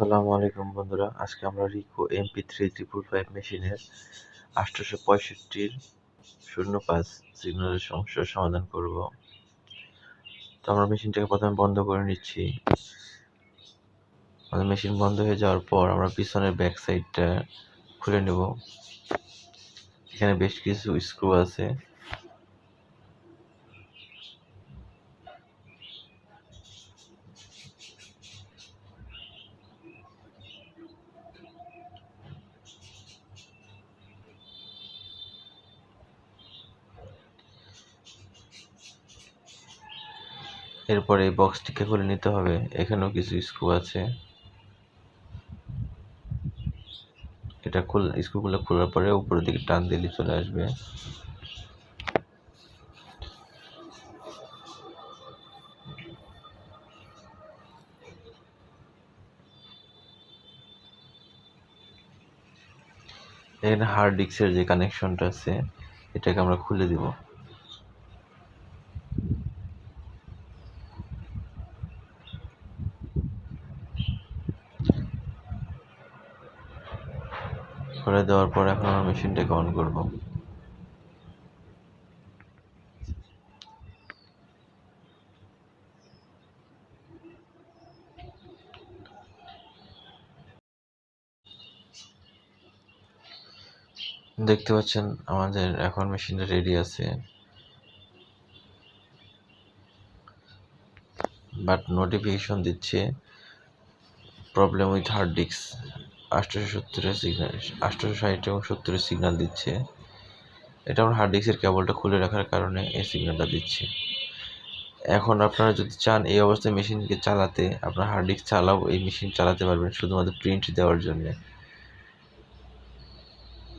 আসসালামু আলাইকুম বন্ধুরা, আজকে আমরা রিকো MP3355 মেশিনের 865 05 সিগন্যালের সমস্যার সমাধান করব। তো আমরা মেশিনটাকে প্রথমে বন্ধ করে নিচ্ছি। আমাদের মেশিন বন্ধ হয়ে যাওয়ার পর আমরা পিছনের ব্যাক সাইডটা খুলে নেব। এখানে বেশ কিছু স্ক্রু আছে। এরপরে এই বক্সটিকে খুলে নিতে হবে। এখানেও কিছু স্ক্রু আছে। এটা স্ক্রুগুলো খোলার পরে উপরের দিকে টান দিলে চলে আসবে। এখানে হার্ড ডিস্কের যে কানেকশনটা আছে এটাকে আমরা খুলে দিব। খুলে দেওয়ার পর এখন আমরা মেশিনটাকে অন করব। দেখতে পাচ্ছেন আমাদের এখন মেশিনটা রেডি আছে, বাট নোটিফিকেশন দিচ্ছে problem with hard disk. 870 signal, 860 এবং 70 সিগন্যাল দিচ্ছে। এটা আমার হার্ড ডিস্কের কেবলটা খুলে রাখার কারণে এই সিগন্যালটা দিচ্ছে। এখন আপনারা যদি চান এই অবস্থায় মেশিনকে চালাতে, আপনার হার্ড ডিস্ক চালাও এই মেশিন চালাতে পারবেন শুধুমাত্র প্রিন্ট দেওয়ার জন্য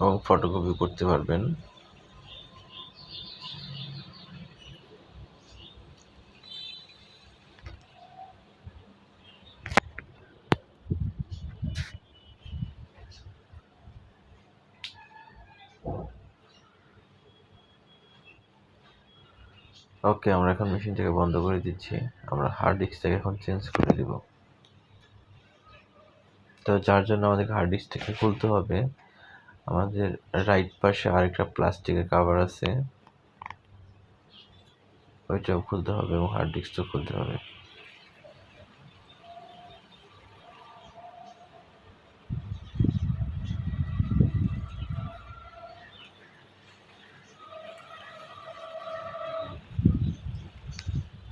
এবং ফটোকপি করতে পারবেন। ওকে, আমরা এখন মেশিনটাকে বন্ধ করে দিচ্ছি। আমরা হার্ড ডিস্কটাকে এখন চেঞ্জ করে দিব। তো যার জন্য আমাদেরকে হার্ড ডিস্কটাকে খুলতে হবে। আমাদের রাইট পাশে আরেকটা প্লাস্টিকের কভার আছে, ওইটাও খুলতে হবে এবং হার্ড ডিস্কটাও খুলতে হবে।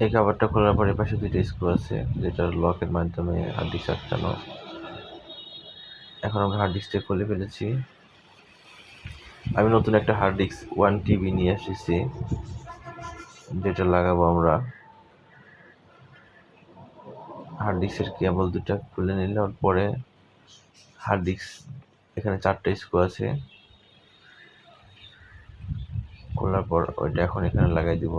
এই কভারটা খোলার পরে পাশে দুইটা স্ক্রু আছে যেটা লকের মাধ্যমে হার্ড ডিস্ক আটকানো। এখন আমরা হার্ড ডিস্কটা খুলে ফেলেছি। আমি নতুন একটা হার্ড ডিস্ক 1 TB নিয়ে এসেছি, যেটা লাগাবো আমরা। হার্ড ডিস্কের কেবল দুটা খুলে নিলাম, পরে হার্ড ডিস্ক এখানে 4টা স্ক্রু আছে, খোলার পর ওইটা এখন এখানে লাগাই দিব।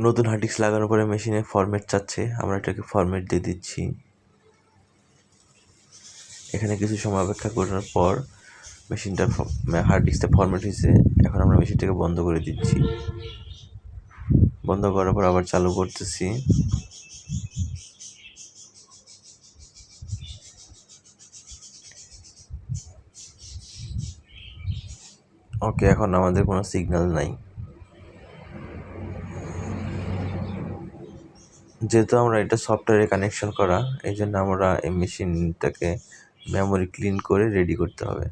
নতুন হার্ড ডিস্ক লাগানোর পরে মেশিনে ফরম্যাট চাচ্ছে, আমরা এটাকে ফরম্যাট দিয়ে দিচ্ছি। এখানে কিছু সময় অপেক্ষা করার পর মেশিনটা হার্ড ডিস্কটা ফরম্যাট হয়েছে। এখন আমরা মেশিনটাকে বন্ধ করে দিচ্ছি। বন্ধ করার পর আবার চালু করতেছি। ওকে, এখন আমাদের কোনো সিগন্যাল নাই। যেহেতু আমরা এটা সফটওয়্যারে কানেকশন করা, এই জন্য আমরা এই মেশিনটাকে মেমোরি ক্লিন করে রেডি করতে হবে।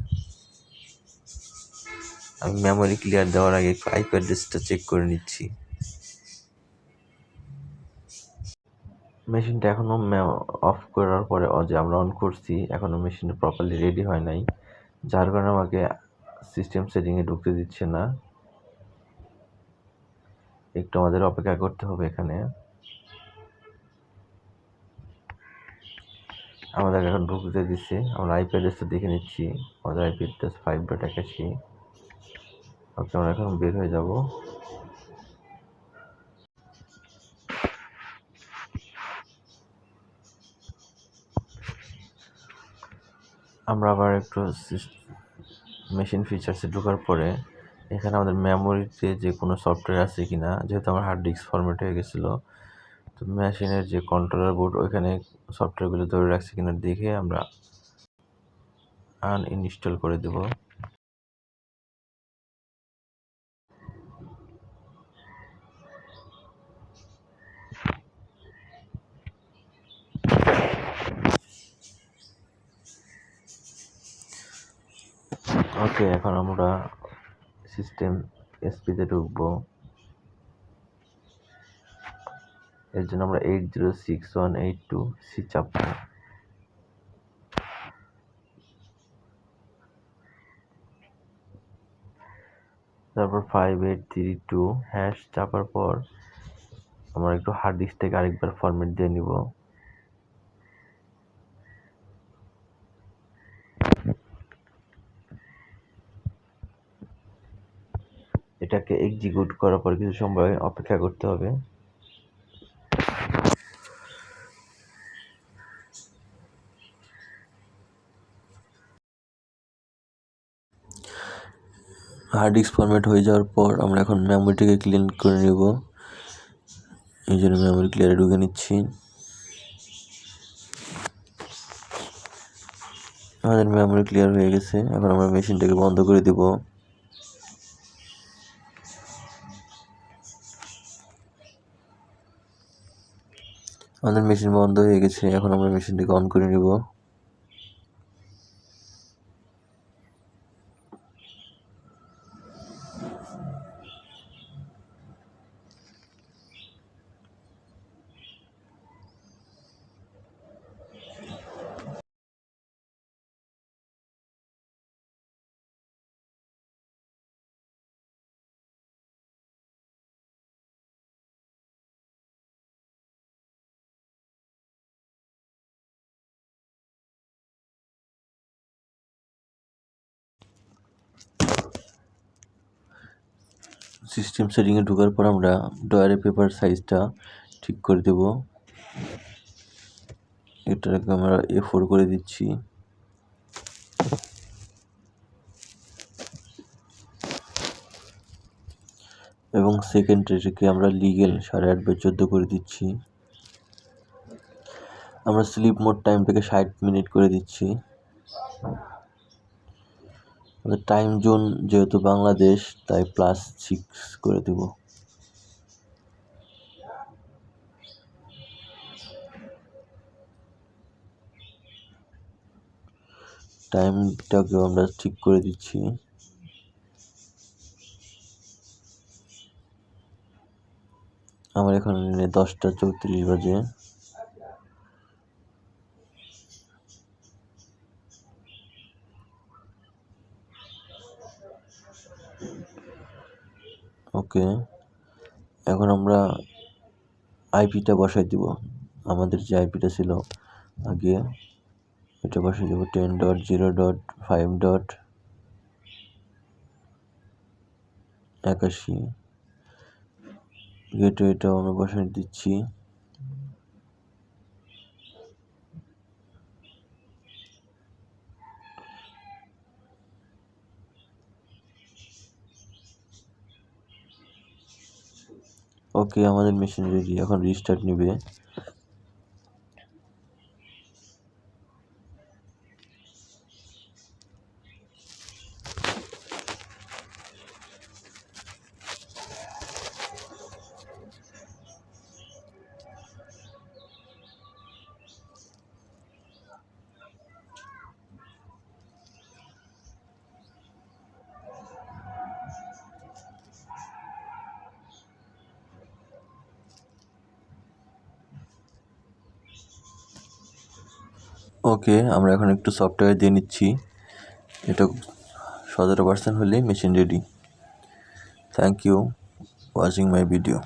আমি মেমোরি ক্লিয়ার দেওয়ার আগে একটু আইপি অ্যাড্রেসটা চেক করে নিচ্ছি। মেশিনটা এখনও অফ করার পরে যে আমরা অন করছি, এখনও মেশিনটা প্রপারলি রেডি হয় নাই, যার কারণে আমাকে সিস্টেম সেটিংয়ে ঢুকতে দিচ্ছে না। একটু আমাদের অপেক্ষা করতে হবে। এখানে আমাদের এখন ঢুকতে দিচ্ছে। আমরা আইপি অ্যাড্রেসটা দেখে নিচ্ছি। আমাদের আইপি অ্যাড্রেস 5.81। ওকে, আমরা এখন বের হয়ে যাব। আমরা আবার একটু মেশিন ফিচার্সে ঢোকার পরে এখানে আমাদের মেমোরিতে যে কোনো সফটওয়্যার আছে কি না, যেহেতু আমার হার্ড ডিস্ক ফরম্যাট হয়ে গেছিলো, তো মেশিনের যে কন্ট্রোলার বোর্ড ওইখানে সফটওয়্যারগুলো ধরে রাখছে কিনা দেখে আমরা আনইনস্টল করে দেব। ওকে, এখন আমরা সিস্টেম এসপিতে ঢুকবো। এর জন্য আমরা 806182C চাপবো। তারপর 5832# চাপার পর আমরা একটু হার্ড ডিস্ক থেকে আরেকবার ফরম্যাট দিয়ে নিব। এটাকে এক্সিকিউট করার পর কিছু সময় অপেক্ষা করতে হবে। হার্ড ডিস্ক ফরম্যাট হয়ে যাওয়ার পর আমরা এখন মেমোরিটাকে ক্লিন করে নেব। এই জন্য মেমোরি ক্লিয়ারে ঢুকে নিচ্ছি। আমাদের মেমোরি ক্লিয়ার হয়ে গেছে। এখন আমরা মেশিনটাকে বন্ধ করে দেব। আমাদের মেশিন বন্ধ হয়ে গেছে। এখন আমরা মেশিনটাকে অন করে নেব। সিস্টেম সেটিংয়ে ঢোকার পর আমরা ডয়ারের পেপার সাইজটা ঠিক করে দেব। এটাকে আমরা A4 করে দিচ্ছি। এবং সেকেন্ডারিকে আমরা লিগেল 8.5/14 করে দিচ্ছি। আমরা স্লিপ মোড টাইমটাকে 60 মিনিট করে দিচ্ছি। আমাদের টাইম জোন যেহেতু বাংলাদেশ, তাই +6 করে দেব। টাইমটাকেও আমরা ঠিক করে দিচ্ছি। আমার এখানে 10:34 বাজে। ওকে, এখন আমরা আইপিটা বসাই দিব। আমাদের যে আইপিটা ছিল আগে, এটা বসাই দেব 10.0.5.81। গেটওয়েটাও আমরা বসাই দিচ্ছি। ওকে, আমাদের মেশিন রেডি। এখন রিস্টার্ট নিবে। ওকে, আমরা এখন একটু সফটওয়্যার দিয়ে নিচ্ছি। এটা 17% হলেই machine ready. Thank you watching my video.